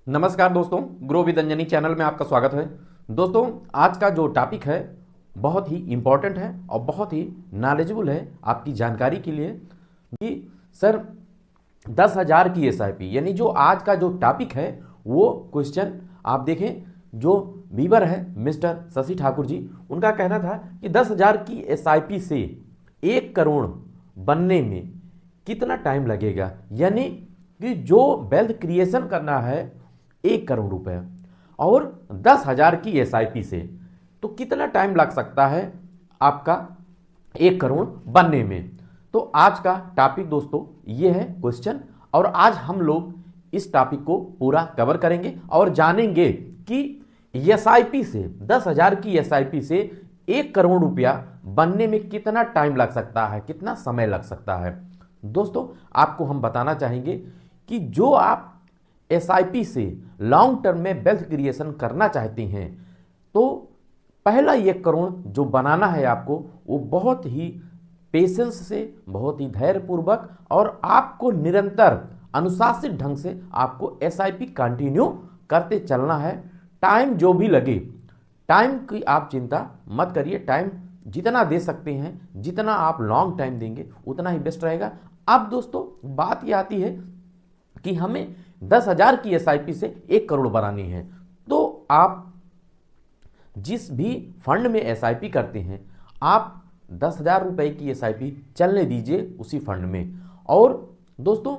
नमस्कार दोस्तों, grow with Anjani channel में आपका स्वागत है। दोस्तों, आज का जो टॉपिक है बहुत ही इम्पोर्टेंट है और बहुत ही नॉलेजेबल है आपकी जानकारी के लिए कि सर 10,000 की एसआईपी यानी जो आज का जो टॉपिक है वो क्वेश्चन आप देखें। जो वीवर है मिस्टर शशि ठाकुर जी, उनका कहना था कि 10,000 की एसआईपी से 1 करोड़ बनने में कितना टाइम लगेगा, यानी कि जो वेल्थ क्रिएशन करना है 1 करोड़ रुपए और 10,000 की एसआईपी से, तो कितना टाइम लग सकता है आपका 1 करोड़ बनने में। तो आज का टॉपिक दोस्तों ये है क्वेश्चन, और आज हम लोग इस टॉपिक को पूरा कवर करेंगे और जानेंगे कि एसआईपी से 10,000 की एसआईपी से 1 करोड़ रुपया बनने में कितना टाइम लग सकता है, कितना समय लग सकता है। दोस्तों, आपको हम बताना चाहेंगे कि जो आप एसआईपी से लॉन्ग टर्म में वेल्थ क्रिएशन करना चाहते हैं, तो पहला 1 करोड़ जो बनाना है आपको, वो बहुत ही पेशेंस से, बहुत ही धैर्यपूर्वक और आपको निरंतर अनुशासित ढंग से आपको एसआईपी कंटिन्यू करते चलना है। टाइम जो भी लगे, टाइम की आप चिंता मत करिए। टाइम जितना दे सकते हैं, जितना आप लॉन्ग टाइम देंगे उतना ही बेस्ट रहेगा। अब दोस्तों, बात यह आती है कि हमें 10,000 की एसआईपी से 1 करोड़ बनानी है। तो आप जिस भी फंड में एसआईपी करते हैं, आप 10,000 रुपए की एसआईपी चलने दीजिए उसी फंड में। और दोस्तों,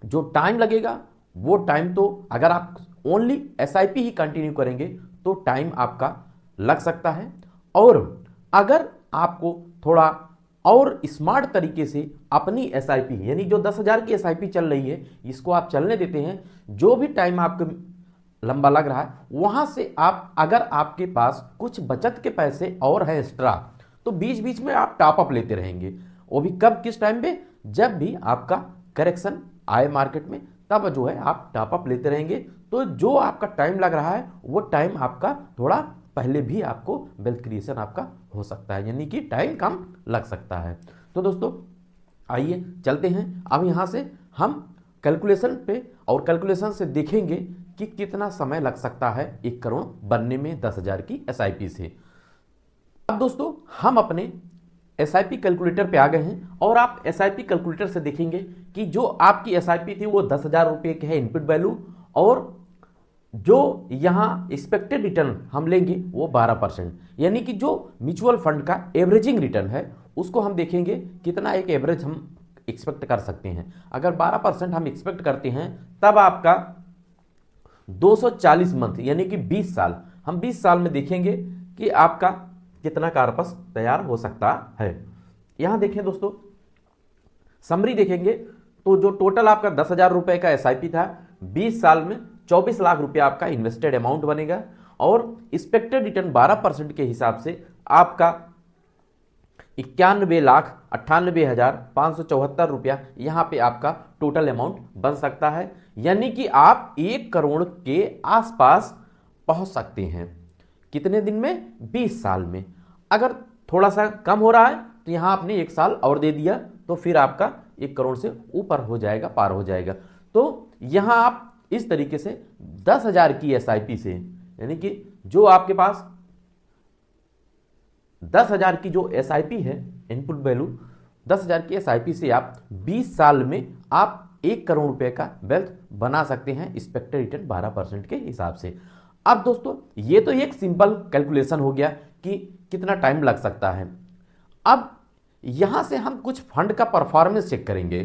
जो टाइम लगेगा वो टाइम, तो अगर आप ओनली एसआईपी ही कंटिन्यू करेंगे तो टाइम आपका लग सकता है। और अगर आपको थोड़ा और स्मार्ट तरीके से अपनी एसआईपी, यानी जो 10,000 की एसआईपी चल रही है, इसको आप चलने देते हैं, जो भी टाइम आपको लंबा लग रहा है वहां से आप, अगर आपके पास कुछ बचत के पैसे और है एक्स्ट्रा, तो बीच बीच में आप टॉप अप लेते रहेंगे। वो भी कब, किस टाइम पे? जब भी आपका करेक्शन आए मार्केट में, तब जो है आप टॉप अप लेते रहेंगे। तो जो आपका टाइम लग रहा है वो टाइम आपका थोड़ा पहले भी आपको वेल्थ क्रिएशन आपका हो सकता है, यानी कि टाइम कम लग सकता है। तो दोस्तों, आइए चलते हैं। अब यहाँ से हम कैलकुलेशन पे, और कैलकुलेशन से देखेंगे कि कितना समय लग सकता है 1 करोड़ बनने में 10,000 की एसआईपी से। अब दोस्तों, हम अपने एसआईपी कैलकुलेटर पे आ गए हैं, और आप एसआईपी कैलकुलेटर से देखेंगे कि जो आपकी एसआईपी थी वो 10,000 रुपये की है इनपुट वैल्यू, और जो यहां एक्सपेक्टेड रिटर्न हम लेंगे वो 12%, यानी कि जो म्यूचुअल फंड का एवरेजिंग रिटर्न है उसको हम देखेंगे कितना एक एवरेज हम एक्सपेक्ट कर सकते हैं। अगर 12% हम एक्सपेक्ट करते हैं, तब आपका 240 मंथ यानी कि 20 साल, हम 20 साल में देखेंगे कि आपका कितना कार्पस तैयार हो सकता है। यहां देखें दोस्तों, समरी देखेंगे तो जो टोटल आपका 10,000 रुपए का एसआईपी था, 20 साल में 24 लाख रुपए आपका इन्वेस्टेड अमाउंट बनेगा, और एक्सपेक्टेड रिटर्न 12% के हिसाब से आपका 91,98,574 रुपया यहां पे आपका टोटल अमाउंट बन सकता है। यानी कि आप 1 करोड़ के आसपास पहुंच सकते हैं। कितने दिन में? 20 साल में। अगर थोड़ा सा कम हो रहा है तो यहां आपने 1 साल और दे दिया, तो फिर आपका 1 करोड़ से ऊपर हो जाएगा, पार हो जाएगा। तो यहां आप इस तरीके से 10,000 की एसआईपी से, यानी कि जो आपके पास 10,000 की जो एसआईपी है इनपुट वैल्यू, 10,000 की एसआईपी से आप 20 साल में आप 1 करोड़ रुपए का वेल्थ बना सकते हैं एक्सपेक्टेड रिटर्न 12% के हिसाब से। अब दोस्तों, ये तो एक सिंपल कैलकुलेशन हो गया कि कितना टाइम लग सकता है। अब यहां से हम कुछ फंड का परफॉर्मेंस चेक करेंगे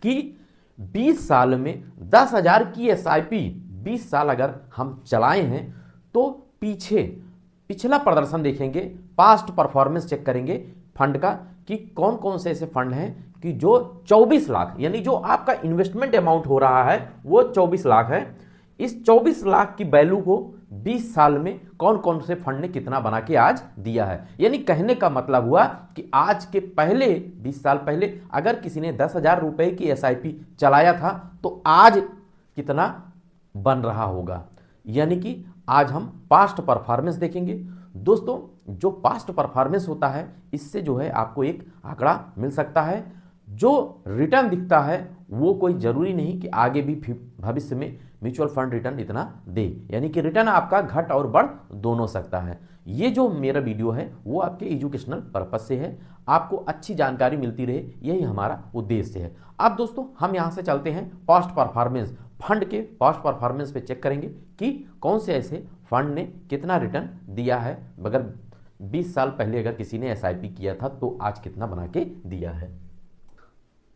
कि 20 साल में 10,000 की एसआईपी 20 साल अगर हम चलाए हैं, तो पिछला प्रदर्शन देखेंगे, पास्ट परफॉर्मेंस चेक करेंगे फंड का कि कौन कौन से ऐसे फंड हैं कि जो 24 लाख, यानी जो आपका इन्वेस्टमेंट अमाउंट हो रहा है वो 24 लाख है, इस 24 लाख की वैल्यू को 20 साल में कौन कौन से फंड ने कितना बना के आज दिया है। यानी कहने का मतलब हुआ कि आज के पहले 20 साल पहले अगर किसी ने 10,000 रुपए की एसआईपी चलाया था, तो आज कितना बन रहा होगा। यानी कि आज हम पास्ट परफॉर्मेंस देखेंगे। दोस्तों, जो पास्ट परफॉर्मेंस होता है, इससे जो है आपको एक आंकड़ा मिल सकता है। जो रिटर्न दिखता है वो कोई जरूरी नहीं कि आगे भी भविष्य में म्यूचुअल फंड रिटर्न इतना दे, यानी कि रिटर्न आपका घट और बढ़ दोनों सकता है। ये जो मेरा वीडियो है वो आपके एजुकेशनल पर्पज से है, आपको अच्छी जानकारी मिलती रहे, यही हमारा उद्देश्य है। अब दोस्तों हम यहाँ से चलते हैं पास्ट परफॉर्मेंस, फंड के पास्ट परफॉर्मेंस पे चेक करेंगे कि कौन से ऐसे फंड ने कितना रिटर्न दिया है। अगर 20 साल पहले अगर किसी ने एसआईपी किया था तो आज कितना बना के दिया है।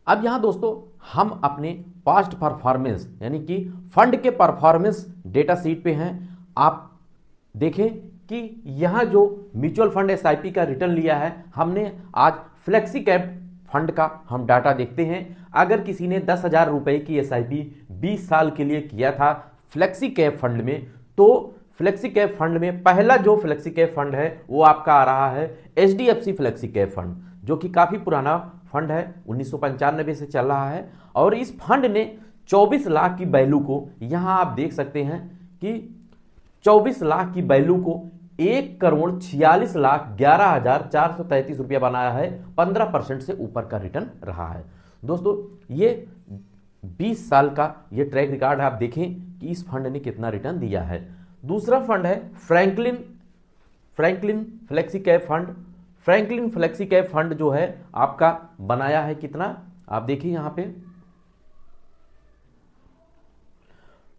अब यहां दोस्तों हम अपने पास्ट परफॉर्मेंस यानी कि फंड के परफॉर्मेंस डेटा सीट पे हैं। आप देखें कि यहां जो म्यूचुअल फंड एसआईपी का रिटर्न लिया है, हमने आज फ्लेक्सी कैप फंड का हम डाटा देखते हैं। अगर किसी ने 10,000 रुपए की एसआईपी 20 साल के लिए किया था फ्लेक्सी कैप फंड में, तो फ्लेक्सी कैप फंड में पहला जो फ्लेक्सी कैप फंड है वो आपका आ रहा है एचडीएफसी फ्लेक्सी कैप फंड, जो कि काफी पुराना फंड है, 1995 से चल रहा है। और इस फंड ने 24 लाख की वैल्यू को, यहां आप देख सकते हैं कि 24 लाख की वैल्यू को 1,46,11,433 रुपया बनाया है। 15% से ऊपर का रिटर्न रहा है। दोस्तों ये 20 साल का ये ट्रैक रिकॉर्ड है। आप देखें कि इस फंड ने कितना रिटर्न दिया है। दूसरा फंड है Franklin flexi cap fund. Franklin flexi cap fund जो है आपका बनाया है कितना, आप देखिए यहां पे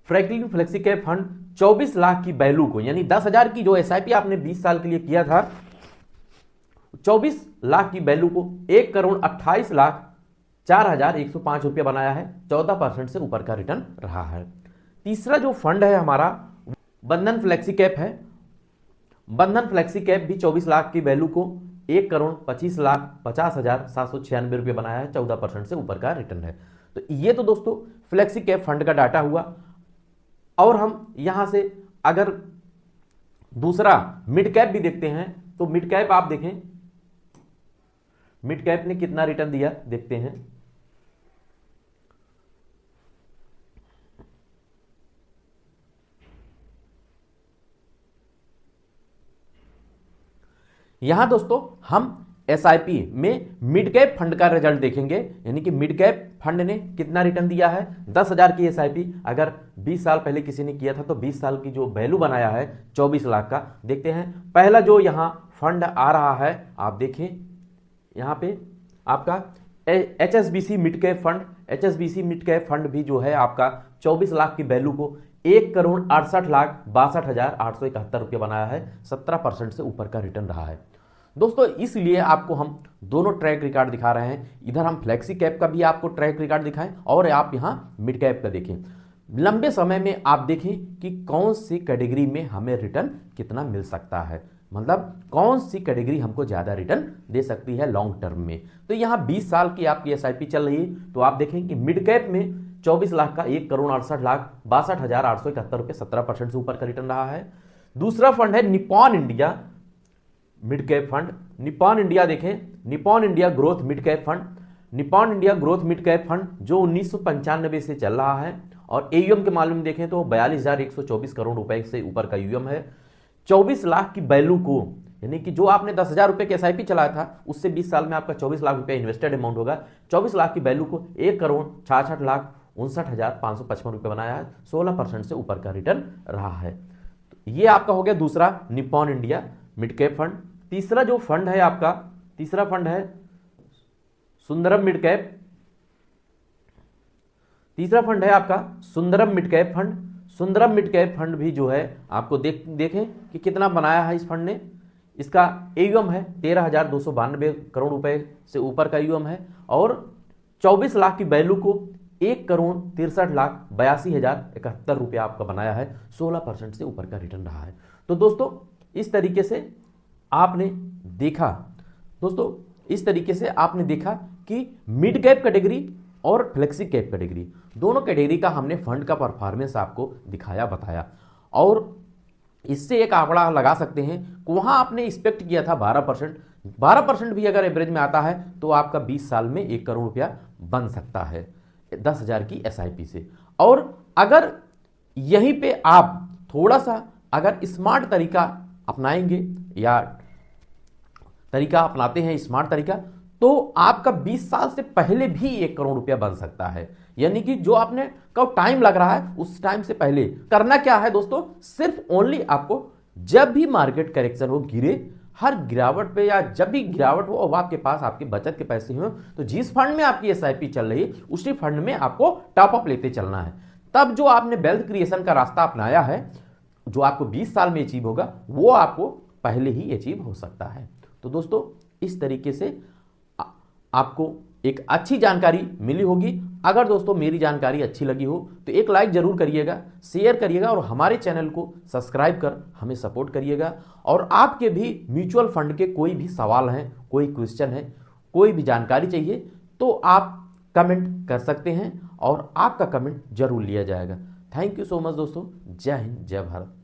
Franklin flexi cap fund 24 lakh की वैल्यू को, यानी 10,000 की जो एसआईपी आपने 20 साल के लिए किया था, 24 लाख की वैल्यू को 1,28,04,105 रुपया बनाया है। 14% से ऊपर का रिटर्न रहा है। तीसरा जो फंड है हमारा बंधन फ्लेक्सी कैप है। बंधन फ्लेक्सी कैप भी 24 लाख की वैल्यू को 1,25,50,796 रुपये बनाया है। 14% से ऊपर का रिटर्न है। तो ये तो दोस्तों फ्लेक्सी कैप फंड का डाटा हुआ। और हम यहां से अगर दूसरा मिड कैप भी देखते हैं तो मिड कैप आप देखें, मिड कैप ने कितना रिटर्न दिया देखते हैं। यहां दोस्तों हम एसआईपी में मिड कैप फंड का रिजल्ट देखेंगे, यानी कि मिड कैप फंड ने कितना रिटर्न दिया है। 10,000 की एसआईपी अगर 20 साल पहले किसी ने किया था तो 20 साल की जो वैल्यू बनाया है 24 लाख का। देखते हैं पहला जो यहां फंड आ रहा है, आप देखें यहां पे आपका HSBC mid cap fund. HSBC mid cap fund भी जो है आपका 24 लाख की वैल्यू को 1,68,62,871 रुपये बनाया है। 17% से ऊपर का रिटर्न रहा है। दोस्तों इसलिए आपको हम दोनों ट्रैक रिकॉर्ड दिखा रहे हैं। इधर हम फ्लेक्सी कैप का भी आपको ट्रैक रिकॉर्ड दिखाएं और आप यहां मिड कैप का देखें। लंबे समय में आप देखें कि कौन सी कैटेगरी में हमें रिटर्न कितना मिल सकता है, मतलब कौन सी कैटेगरी हमको ज्यादा रिटर्न दे सकती है लॉन्ग टर्म में। तो यहां 20 साल की आपकी एसआईपी चल रही है तो आप देखें कि मिड कैप में 24 लाख का 1,68,62,871 रुपये 17% से ऊपर का रिटर्न रहा है। दूसरा फंड है Nippon India mid cap fund. Nippon India देखें, Nippon India growth mid cap fund. Nippon India growth mid cap fund जो 1995 से चल रहा है और एयूएम के मामले में देखें तो 42,124 करोड़ रुपए से ऊपर का यूएम है। 24 लाख की वैल्यू को, यानी कि जो आपने 10,000 रुपए के एसआईपी चलाया था उससे 20 साल में आपका 24 लाख रुपए इन्वेस्टेड अमाउंट होगा। 24 लाख की वैल्यू को 1,66,59,555 रुपए बनाया है। 16% से ऊपर का रिटर्न रहा है। तो ये आपका हो गया दूसरा Nippon India mid cap fund. तीसरा जो फंड है आपका, तीसरा फंड है सुंदरम मिड कैप। तीसरा फंड है आपका Sundaram mid cap fund. Sundaram mid cap fund भी जो है आपको देखें कि कितना बनाया है इस फंड ने। इसका एयूएम है 13,292 करोड़ रुपए से ऊपर का एयूएम है और 24 लाख की वैल्यू को 1,63,82,071 रुपया आपका बनाया है। 16% से ऊपर का रिटर्न रहा है। तो दोस्तों इस तरीके से आपने देखा, दोस्तों इस तरीके से आपने देखा कि मिड कैप कैटेगरी और फ्लेक्सी कैप कैटेगरी दोनों कैटेगरी का हमने फंड का परफॉर्मेंस आपको दिखाया बताया। और इससे एक आंकड़ा लगा सकते हैं कि वहां आपने एक्सपेक्ट किया था 12%। 12% भी अगर एवरेज में आता है तो आपका 20 साल में 1 करोड़ रुपया बन सकता है 10,000 की एसआईपी से। और अगर यहीं पे आप थोड़ा सा अगर स्मार्ट तरीका अपनाएंगे या तरीका अपनाते हैं स्मार्ट तरीका, तो आपका 20 साल से पहले भी 1 करोड़ रुपया बन सकता है। यानी कि जो आपने कब टाइम लग रहा है उस टाइम से पहले करना क्या है दोस्तों, सिर्फ ओनली आपको जब भी मार्केट करेक्शन हो, गिरे, हर गिरावट पे या जब भी गिरावट हो और आपके पास आपके बचत के पैसे हो, तो जिस फंड में आपकी एसआईपी चल रही है उसी फंड में आपको टॉप अप लेते चलना है। तब जो आपने वेल्थ क्रिएशन का रास्ता अपनाया है, जो आपको 20 साल में अचीव होगा, वो आपको पहले ही अचीव हो सकता है। तो दोस्तों इस तरीके से आपको एक अच्छी जानकारी मिली होगी। अगर दोस्तों मेरी जानकारी अच्छी लगी हो तो एक लाइक जरूर करिएगा, शेयर करिएगा और हमारे चैनल को सब्सक्राइब कर हमें सपोर्ट करिएगा। और आपके भी म्यूचुअल फंड के कोई भी सवाल हैं, कोई क्वेश्चन है, कोई भी जानकारी चाहिए तो आप कमेंट कर सकते हैं और आपका कमेंट जरूर लिया जाएगा। थैंक यू सो मच दोस्तों। जय हिंद, जय भारत।